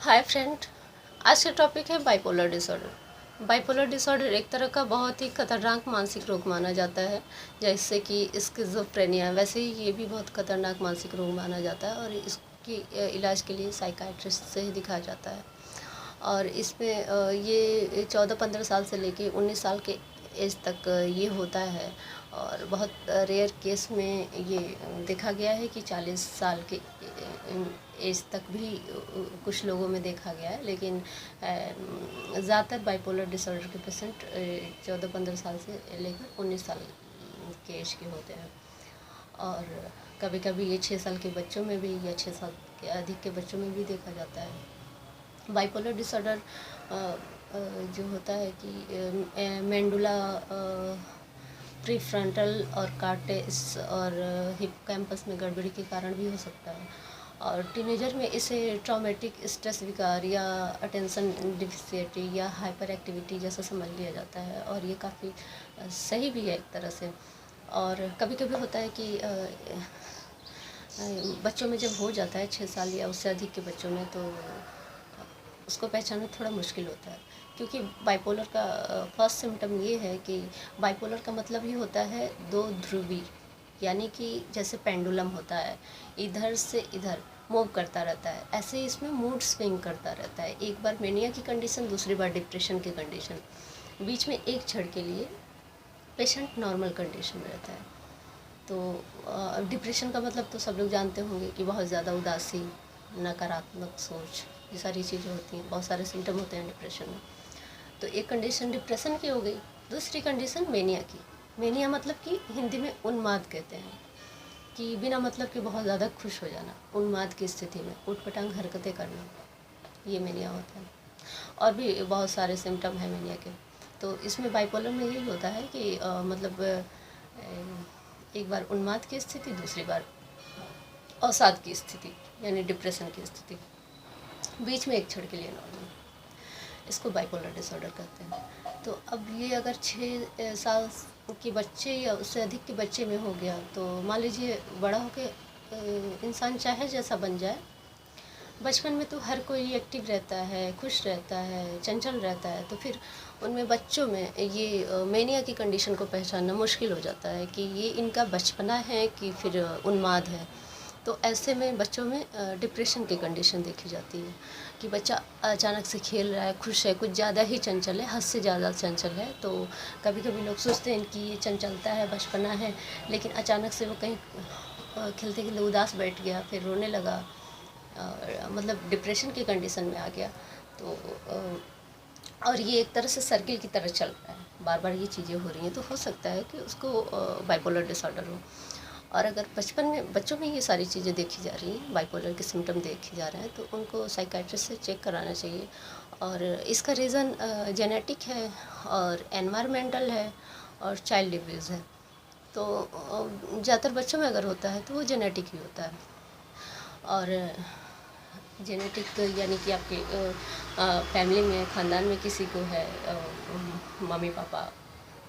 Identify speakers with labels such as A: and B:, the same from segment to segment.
A: Hi friend, आज का topic है बाइपोलर डिसऑर्डर। बाइपोलर डिसऑर्डर एक तरह का बहुत ही खतरनाक मानसिक रोग माना जाता है, जैसे कि स्किज़ोफ्रेनिया। वैसे ही ये भी बहुत खतरनाक मानसिक रोग माना जाता है और इसकी इलाज के लिए साइकाइट्रिस्ट से ही दिखाया जाता है। और इसमें ये 14-15 साल से लेके 19 साल के एज तक ये होता है। और बहुत रेयर केस में ये देखा गया है कि 40 साल के एज तक भी कुछ लोगों में देखा गया है। लेकिन ज़्यादातर बाइपोलर डिसऑर्डर के पेशेंट 14-15 साल से लेकर 19 साल के एज के होते हैं। और कभी कभी ये 6 साल के बच्चों में भी या 6 साल के अधिक के बच्चों में भी देखा जाता है। बाइपोलर डिसऑर्डर जो होता है कि मेंडुला प्रीफ्रंटल और कार्टेक्स और हिप्पोकैम्पस में गड़बड़ी के कारण भी हो सकता है। और टीनेजर में इसे ट्रॉमेटिक स्ट्रेस विकार या अटेंशन डिफिशिएंसी या हाइपर एक्टिविटी जैसा समझ लिया जाता है। और ये काफ़ी सही भी है एक तरह से। और कभी कभी होता है कि बच्चों में जब हो जाता है 6 साल या उससे अधिक के बच्चों में, तो उसको पहचानना थोड़ा मुश्किल होता है। क्योंकि बाइपोलर का फर्स्ट सिम्टम ये है कि बाइपोलर का मतलब ही होता है दो ध्रुवी, यानी कि जैसे पेंडुलम होता है, इधर से इधर मूव करता रहता है, ऐसे ही इसमें मूड स्विंग करता रहता है। एक बार मेनिया की कंडीशन, दूसरी बार डिप्रेशन की कंडीशन, बीच में एक क्षण के लिए पेशेंट नॉर्मल कंडीशन में रहता है। तो डिप्रेशन का मतलब तो सब लोग जानते होंगे कि बहुत ज़्यादा उदासी, नकारात्मक सोच, ये सारी चीज़ें होती हैं। बहुत सारे सिम्टम होते हैं डिप्रेशन में। तो एक कंडीशन डिप्रेशन की हो गई, दूसरी कंडीशन मेनिया की। मेनिया मतलब कि हिंदी में उन्माद कहते हैं, कि बिना मतलब के बहुत ज़्यादा खुश हो जाना, उन्माद की स्थिति में उठपटांग हरकतें करना, ये मेनिया होता है। और भी बहुत सारे सिम्टम हैं मेनिया के। तो इसमें बाइपोलर में यही होता है कि मतलब एक बार उन्माद की स्थिति, दूसरी बार अवसाद की स्थिति यानी डिप्रेशन की स्थिति, बीच में एक क्षण के लिए नॉर्मल, इसको बाइपोलर डिसऑर्डर कहते हैं। तो अब ये अगर 6 साल के बच्चे या उससे अधिक के बच्चे में हो गया, तो मान लीजिए बड़ा होकर इंसान चाहे जैसा बन जाए, बचपन में तो हर कोई एक्टिव रहता है, खुश रहता है, चंचल रहता है। तो फिर उनमें बच्चों में ये मेनिया की कंडीशन को पहचानना मुश्किल हो जाता है कि ये इनका बचपना है कि फिर उन्माद है। तो ऐसे में बच्चों में डिप्रेशन की कंडीशन देखी जाती है कि बच्चा अचानक से खेल रहा है, खुश है, कुछ ज़्यादा ही चंचल है, हद से ज़्यादा चंचल है। तो कभी कभी लोग सोचते हैं कि ये चंचलता है, बचपना है, लेकिन अचानक से वो कहीं खेलते खेलते उदास बैठ गया, फिर रोने लगा, मतलब डिप्रेशन की कंडीशन में आ गया। तो और ये एक तरह से सर्किल की तरह चल रहा है, बार बार ये चीज़ें हो रही हैं, तो हो सकता है कि उसको बाइपोलर डिसऑर्डर हो। और अगर बचपन में बच्चों में ये सारी चीज़ें देखी जा रही हैं, बाइपोलर के सिम्टम देखे जा रहे हैं, तो उनको साइकाइट्रिस्ट से चेक कराना चाहिए। और इसका रीज़न जेनेटिक है और एनवायरमेंटल है और चाइल्ड एब्यूज़ है। तो ज़्यादातर बच्चों में अगर होता है तो वो जेनेटिक ही होता है। और जेनेटिक यानी कि आपके फैमिली में, ख़ानदान में किसी को है, मम्मी पापा,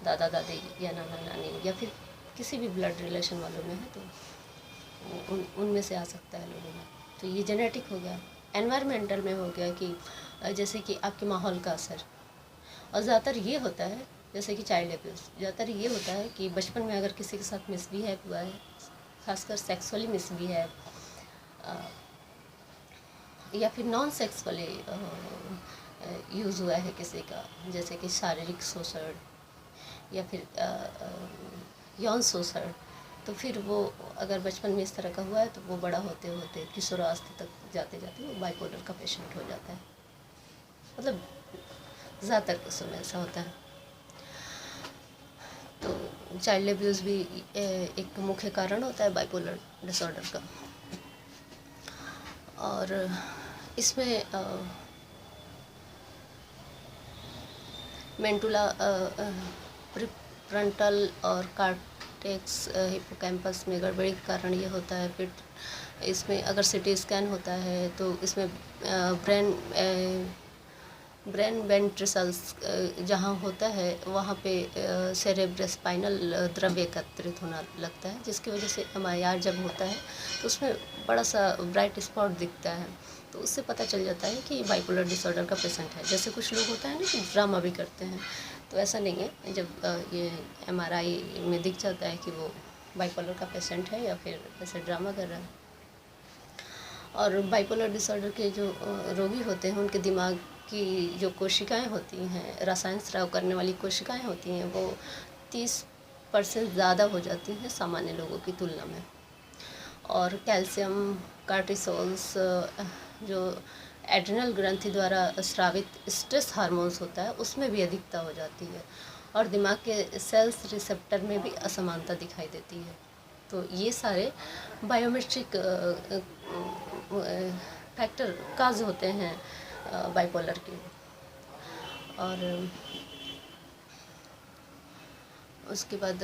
A: दादा दादी या नाना नानी, या फिर किसी भी ब्लड रिलेशन वालों में है, तो उनमें से आ सकता है लोगों में। तो ये जेनेटिक हो गया। एनवायरमेंटल में हो गया कि जैसे कि आपके माहौल का असर। और ज़्यादातर ये होता है, जैसे कि चाइल्ड एब्यूज़, ज़्यादातर ये होता है कि बचपन में अगर किसी के साथ मिसबिहेव हुआ है, खासकर सेक्सुअली मिसबिहेव, या फिर नॉन सेक्सुअली यूज़ हुआ है किसी का, जैसे कि शारीरिक शोषण या फिर यौन शोषण, तो फिर वो अगर बचपन में इस तरह का हुआ है, तो वो बड़ा होते होते किशोरावस्था तक जाते जाते वो बाइपोलर का पेशेंट हो जाता है। मतलब ज़्यादातर केसों में ऐसा होता है। तो चाइल्ड एब्यूज़ भी एक मुख्य कारण होता है बाइपोलर डिसऑर्डर का। और इसमें मेंटुला प्रीफ्रंटल और कार्टेक्स हिप्पोकैम्पस में गड़बड़ी के कारण ये होता है। फिर इसमें अगर सीटी स्कैन होता है तो इसमें ब्रेन वेंट्रिकल्स जहाँ होता है वहाँ पे सेरेब्रोस्पाइनल द्रव्य एकत्रित होना लगता है, जिसकी वजह से MIR जब होता है तो उसमें बड़ा सा ब्राइट स्पॉट दिखता है। तो उससे पता चल जाता है कि बाइपोलर डिसऑर्डर का पेशेंट है। जैसे कुछ लोग होता है ना कि ड्रामा भी करते हैं, तो ऐसा नहीं है। जब ये MRI में दिख जाता है कि वो बाइपोलर का पेशेंट है या फिर ऐसे ड्रामा कर रहा है। और बाइपोलर डिसऑर्डर के जो रोगी होते हैं उनके दिमाग की जो कोशिकाएं होती हैं, रसायन स्राव करने वाली कोशिकाएं होती हैं, वो 30% ज़्यादा हो जाती हैं सामान्य लोगों की तुलना में। और कैल्शियम, कार्टिसोल्स, जो एड्रिनल ग्रंथि द्वारा स्रावित स्ट्रेस हार्मोन्स होता है उसमें भी अधिकता हो जाती है। और दिमाग के सेल्स रिसेप्टर में भी असमानता दिखाई देती है। तो ये सारे बायोमेट्रिक फैक्टर काज होते हैं बाइपोलर के। और उसके बाद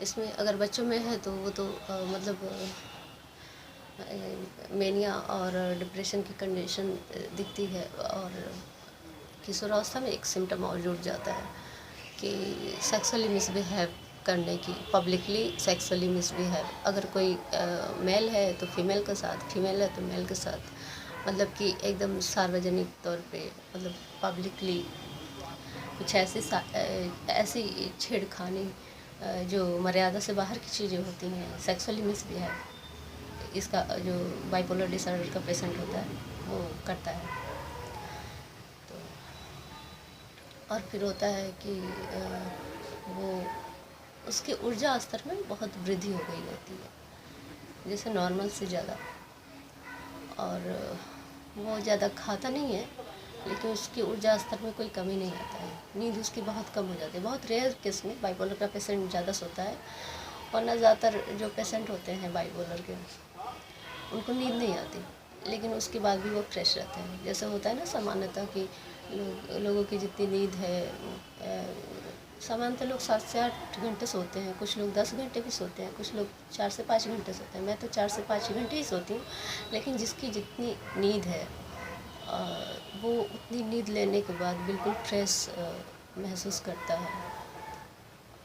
A: इसमें अगर बच्चों में है तो वो तो मतलब मेनिया और डिप्रेशन की कंडीशन दिखती है। और किशोरावस्था में एक सिम्टम और जुड़ जाता है कि सेक्सुअली मिसबिहेव करने की, पब्लिकली सेक्सुअली मिसबिहेव। अगर कोई मेल है तो फीमेल के साथ, फीमेल है तो मेल के साथ, मतलब कि एकदम सार्वजनिक तौर पे, मतलब पब्लिकली कुछ ऐसी छेड़खानी जो मर्यादा से बाहर की चीज़ें होती हैं, सेक्सुअली मिसबिहेव, इसका जो बाइपोलर डिसऑर्डर का पेशेंट होता है वो करता है। तो और फिर होता है कि वो उसके ऊर्जा स्तर में बहुत वृद्धि हो गई होती है, जैसे नॉर्मल से ज़्यादा। और वो ज़्यादा खाता नहीं है, लेकिन उसकी ऊर्जा स्तर में कोई कमी नहीं आता है। नींद उसकी बहुत कम हो जाती है। बहुत रेयर केस में बाइपोलर का पेशेंट ज़्यादा सोता है, वरना ज़्यादातर जो पेशेंट होते हैं बाइपोलर के उनको नींद नहीं आती, लेकिन उसके बाद भी वो फ्रेश रहते हैं। जैसे होता है ना सामान्यतः कि लोगों की जितनी नींद है, सामान्यतः लोग 7 से 8 घंटे सोते हैं, कुछ लोग 10 घंटे भी सोते हैं, कुछ लोग 4 से 5 घंटे सोते हैं। मैं तो 4 से 5 घंटे ही सोती हूँ, लेकिन जिसकी जितनी नींद है वो उतनी नींद लेने के बाद बिल्कुल फ्रेश महसूस करता है।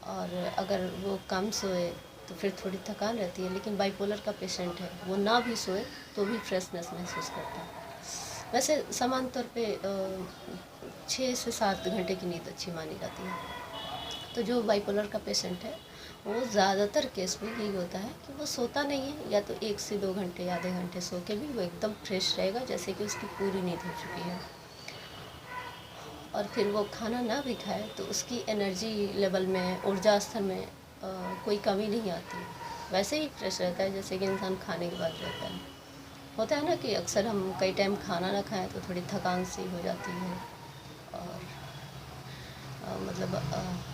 A: और अगर वो कम सोए तो फिर थोड़ी थकान रहती है, लेकिन बाइपोलर का पेशेंट है वो ना भी सोए तो भी फ्रेशनेस महसूस करता है। वैसे सामान्य तौर पे 6 से 7 घंटे की नींद अच्छी मानी जाती है। तो जो बाइपोलर का पेशेंट है वो ज़्यादातर केस में यही होता है कि वो सोता नहीं है, या तो 1 से 2 घंटे या आधे घंटे सो के भी वो एकदम फ्रेश रहेगा, जैसे कि उसकी पूरी नींद हो चुकी है। और फिर वो खाना ना भी खाए तो उसकी एनर्जी लेवल में, ऊर्जा स्तर में कोई कमी नहीं आती, वैसे ही फ्रेश रहता है जैसे कि इंसान खाने के बाद रहता है। होता है ना कि अक्सर हम कई टाइम खाना ना खाएं तो थोड़ी थकान सी हो जाती है, और मतलब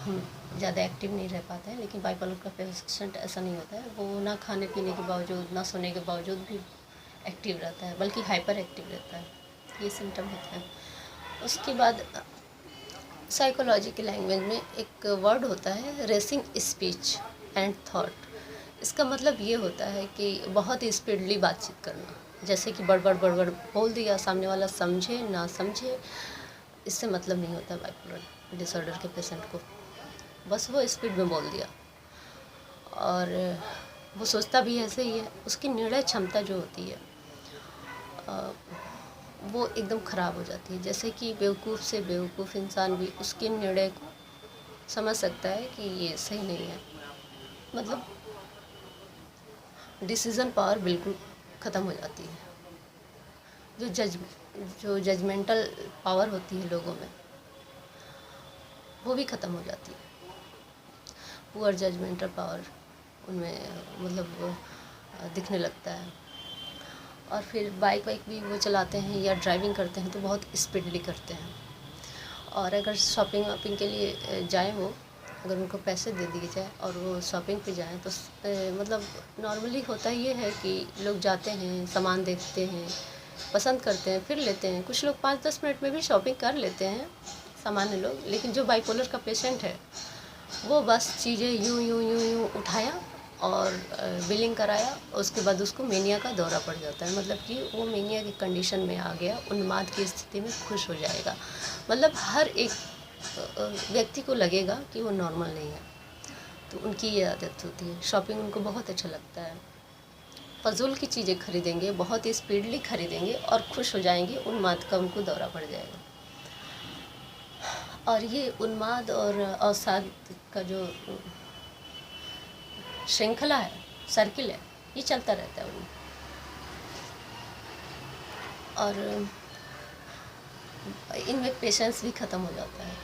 A: हम ज़्यादा एक्टिव नहीं रह पाते हैं। लेकिन बाइपोलर का पेशेंट ऐसा नहीं होता है, वो ना खाने पीने के बावजूद, ना सोने के बावजूद भी एक्टिव रहता है, बल्कि हाइपर एक्टिव रहता है। ये सिम्टम होता है। उसके बाद साइकोलॉजी की लैंग्वेज में एक वर्ड होता है रेसिंग स्पीच एंड थॉट। इसका मतलब ये होता है कि बहुत ही स्पीडली बातचीत करना, जैसे कि बड़बड़ बड़बड़ बोल दिया, सामने वाला समझे ना समझे, इससे मतलब नहीं होता बाइपोलर डिसऑर्डर के पेशेंट को। बस वो स्पीड में बोल दिया, और वो सोचता भी ऐसे ही है। उसकी निर्णय क्षमता जो होती है वो एकदम ख़राब हो जाती है। जैसे कि बेवकूफ़ से बेवकूफ़ इंसान भी उसके निर्णय को समझ सकता है कि ये सही नहीं है। मतलब डिसीज़न पावर बिल्कुल ख़त्म हो जाती है। जो जजमेंटल पावर होती है लोगों में, वो भी ख़त्म हो जाती है। पुअर जजमेंटल पावर उनमें मतलब दिखने लगता है। और फिर बाइक भी वो चलाते हैं या ड्राइविंग करते हैं तो बहुत स्पीडली करते हैं। और अगर शॉपिंग वॉपिंग के लिए जाएं, वो अगर उनको पैसे दे दिए जाए और वो शॉपिंग पे जाएं तो मतलब नॉर्मली होता ये है कि लोग जाते हैं, सामान देखते हैं, पसंद करते हैं, फिर लेते हैं। कुछ लोग 5-10 मिनट में भी शॉपिंग कर लेते हैं सामान्य लोग। लेकिन जो बाइपोलर का पेशेंट है वो बस चीज़ें यूँ यूँ यूँ यूँ उठाया और बिलिंग कराया, उसके बाद उसको मेनिया का दौरा पड़ जाता है। मतलब कि वो मेनिया की कंडीशन में आ गया, उन्माद की स्थिति में खुश हो जाएगा। मतलब हर एक व्यक्ति को लगेगा कि वो नॉर्मल नहीं है। तो उनकी ये आदत होती है। शॉपिंग उनको बहुत अच्छा लगता है। फ़ज़ूल की चीज़ें खरीदेंगे, बहुत ही स्पीडली खरीदेंगे और खुश हो जाएंगे, उन्माद का उनको दौरा पड़ जाएगा। और ये उन्माद और अवसाद का जो श्रृंखला है, सर्किल है, ये चलता रहता है उनमें। और इनमें पेशेंस भी ख़त्म हो जाता है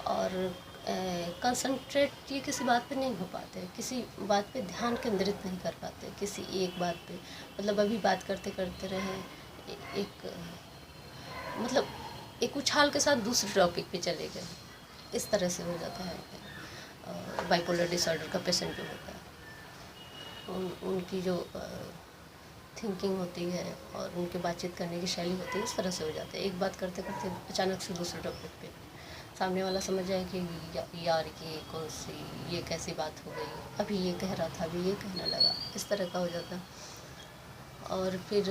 A: और कंसंट्रेट ये किसी बात पे नहीं हो पाते, किसी बात पे ध्यान केंद्रित नहीं कर पाते, किसी एक बात पे। मतलब अभी बात करते करते रहे एक मतलब एक उछाल के साथ दूसरे टॉपिक पे चले गए, इस तरह से हो जाता है बाइपोलर डिसऑर्डर का पेशेंट जो होता है। उनकी जो थिंकिंग होती है और उनके बातचीत करने की शैली होती है, इस तरह से हो जाता है। एक बात करते करते अचानक से दूसरे टॉपिक पे सामने वाला समझ जाए कि यार ये कौन सी, ये कैसी बात हो गई, अभी ये कह रहा था अभी ये कहने लगा, इस तरह का हो जाता है। और फिर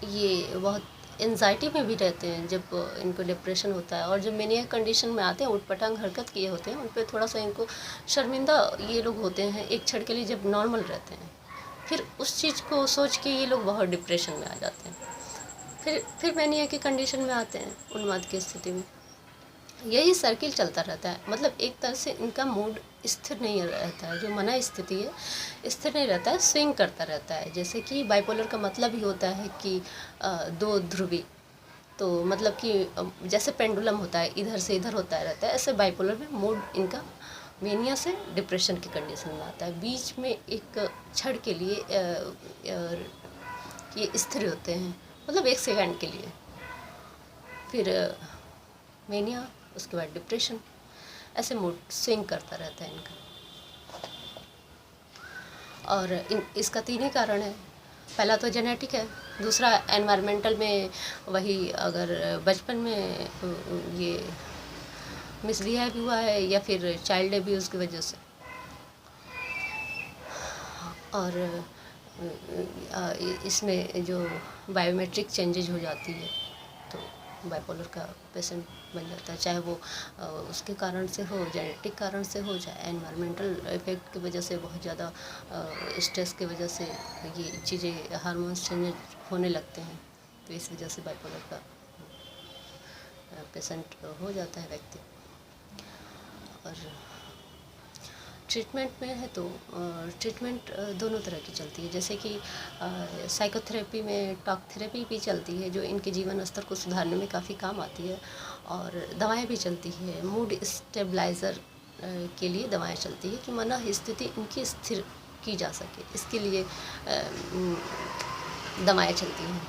A: ये बहुत एंजाइटी में भी रहते हैं जब इनको डिप्रेशन होता है। और जब मेनिया कंडीशन में आते हैं, उटपटांग हरकत किए होते हैं, उन पर थोड़ा सा इनको शर्मिंदा ये लोग होते हैं एक क्षण के लिए जब नॉर्मल रहते हैं, फिर उस चीज़ को सोच के ये लोग बहुत डिप्रेशन में आ जाते हैं, फिर मैनिया की कंडीशन में आते हैं, उन्माद की स्थिति में। यही सर्किल चलता रहता है। मतलब एक तरह से इनका मूड स्थिर नहीं रहता है, जो मना स्थिति है स्थिर नहीं रहता है, स्विंग करता रहता है। जैसे कि बाइपोलर का मतलब ही होता है कि दो ध्रुवी, तो मतलब कि जैसे पेंडुलम होता है, इधर से इधर होता रहता है, ऐसे बाइपोलर में मूड इनका मेनिया से डिप्रेशन की कंडीशन में आता है। बीच में एक क्षण के लिए ये स्थिर होते हैं, मतलब एक सेकंड के लिए, फिर मेनिया, उसके बाद डिप्रेशन, ऐसे मूड स्विंग करता रहता है इनका। और इसका तीन ही कारण है। पहला तो जेनेटिक है, दूसरा एनवायरमेंटल में, वही अगर बचपन में ये मिसबिहेव हुआ है या फिर चाइल्ड एब्यूज़ की वजह से, और इसमें जो बायोमेट्रिक चेंजेज हो जाती है तो बाइपोलर का पेशेंट बन जाता है, चाहे वो उसके कारण से हो, जेनेटिक कारण से हो, चाहे एनवायरमेंटल इफेक्ट की वजह से, बहुत ज़्यादा स्ट्रेस की वजह से ये चीज़ें, हार्मोन्स चेंज होने लगते हैं, तो इस वजह से बाइपोलर का पेशेंट हो जाता है व्यक्ति। और ट्रीटमेंट में है तो ट्रीटमेंट दोनों तरह की चलती है। जैसे कि साइकोथेरेपी में टॉक थेरेपी भी चलती है, जो इनके जीवन स्तर को सुधारने में काफ़ी काम आती है, और दवाएं भी चलती है। मूड स्टेबलाइज़र के लिए दवाएं चलती है कि मना स्थिति इनकी स्थिर की जा सके, इसके लिए दवाएं चलती हैं।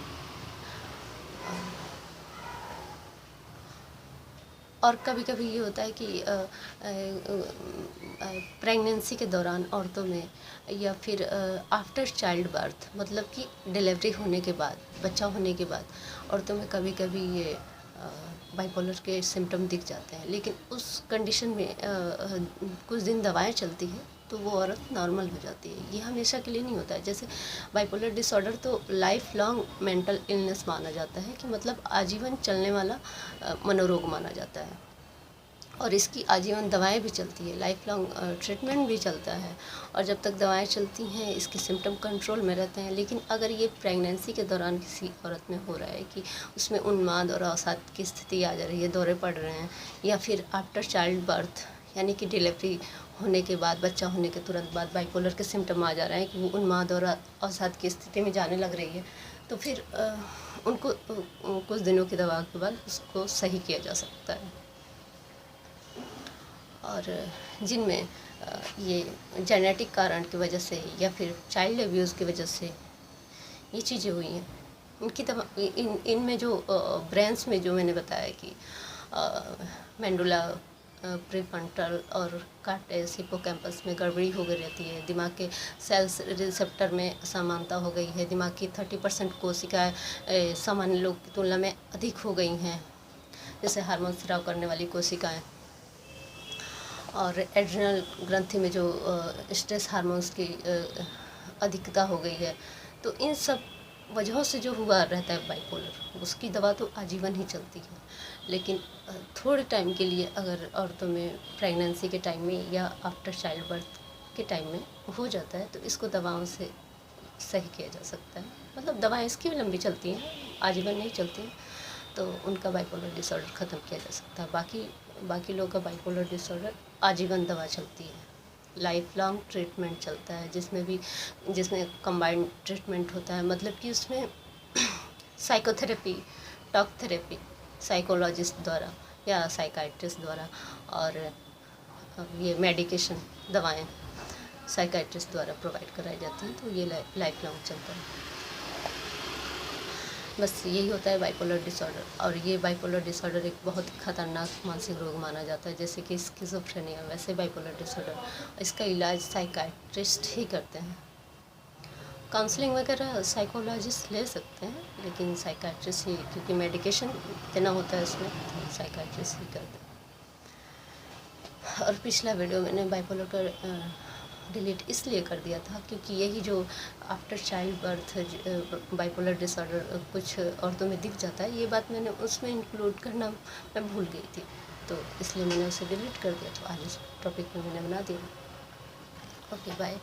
A: और कभी कभी ये होता है कि प्रेगनेंसी के दौरान औरतों में, या फिर आफ्टर चाइल्ड बर्थ, मतलब कि डिलीवरी होने के बाद, बच्चा होने के बाद औरतों में कभी कभी ये बाइपोलर के सिम्टम दिख जाते हैं। लेकिन उस कंडीशन में कुछ दिन दवाएं चलती हैं तो वो औरत नॉर्मल हो जाती है। ये हमेशा के लिए नहीं होता है। जैसे बाइपोलर डिसऑर्डर तो लाइफ लॉन्ग मेंटल इलनेस माना जाता है, कि मतलब आजीवन चलने वाला मनोरोग माना जाता है, और इसकी आजीवन दवाएं भी चलती है, लाइफ लॉन्ग ट्रीटमेंट भी चलता है। और जब तक दवाएं चलती हैं इसके सिम्टम कंट्रोल में रहते हैं। लेकिन अगर ये प्रेगनेंसी के दौरान किसी औरत में हो रहा है कि उसमें उन्माद और अवसाद की स्थिति आ जा रही है, दौरे पड़ रहे हैं, या फिर आफ्टर चाइल्ड बर्थ, यानी कि डिलीवरी होने के बाद, बच्चा होने के तुरंत बाद बाइपोलर के सिम्टम आ जा रहे हैं कि वो उन्माद और अवसाद की स्थिति में जाने लग रही है, तो फिर उनको कुछ दिनों की दवा के बाद उसको सही किया जा सकता है। और जिनमें ये जेनेटिक कारण की वजह से या फिर चाइल्ड एब्यूज़ की वजह से ये चीज़ें हुई हैं, इनकी दवा इनमें जो ब्रेन्स में, जो मैंने बताया कि मेंडुला, प्रीफ्रंटल और कॉर्टेक्स, हिप्पोकैम्पस में गड़बड़ी हो गई रहती है, दिमाग के सेल्स रिसेप्टर में असमानता हो गई है, दिमाग की 30% कोशिकाएं सामान्य लोग की तुलना में अधिक हो गई हैं, जैसे हार्मोन स्राव करने वाली कोशिकाएं, और एड्रिनल ग्रंथि में जो स्ट्रेस हार्मोन्स की अधिकता हो गई है। तो इन सब वजहों से जो हुआ रहता है बाइपोलर, उसकी दवा तो आजीवन ही चलती है। लेकिन थोड़े टाइम के लिए अगर औरतों में प्रेगनेंसी के टाइम में या आफ्टर चाइल्ड बर्थ के टाइम में हो जाता है तो इसको दवाओं से सही किया जा सकता है। मतलब दवाएं इसकी भी लंबी चलती हैं, आजीवन नहीं चलती हैं, तो उनका बाइपोलर डिसऑर्डर ख़त्म किया जा सकता है। बाकी लोगों का बाइपोलर डिसऑर्डर आजीवन दवा चलती है, लाइफ लॉन्ग ट्रीटमेंट चलता है, जिसमें कंबाइंड ट्रीटमेंट होता है। मतलब कि उसमें साइकोथेरेपी, टॉक थेरेपी साइकोलॉजिस्ट द्वारा या साइकाइट्रिस्ट द्वारा, और ये मेडिकेशन दवाएं साइकाइट्रिस्ट द्वारा प्रोवाइड कराई जाती हैं, तो ये लाइफ लॉन्ग चलता है। बस यही होता है बाइपोलर डिसऑर्डर। और ये बाइपोलर डिसऑर्डर एक बहुत ही खतरनाक मानसिक रोग माना जाता है, जैसे कि स्किज़ोफ्रेनिया, वैसे बाइपोलर डिसऑर्डर। इसका इलाज साइकाइट्रिस्ट ही करते हैं। काउंसलिंग वगैरह साइकोलॉजिस्ट ले सकते हैं, लेकिन साइकाइट्रिस्ट ही, क्योंकि मेडिकेशन देना होता है इसमें, तो साइकाइट्रिस्ट ही करते हैं। और पिछला वीडियो मैंने बाइपोलर का डिलीट इसलिए कर दिया था क्योंकि यही जो after child birth bipolar disorder कुछ औरतों में दिख जाता है, ये बात मैंने उसमें इंक्लूड करना मैं भूल गई थी, तो इसलिए मैंने उसे डिलीट कर दिया। तो आज इस टॉपिक पे मैंने बना दिया। Okay, bye.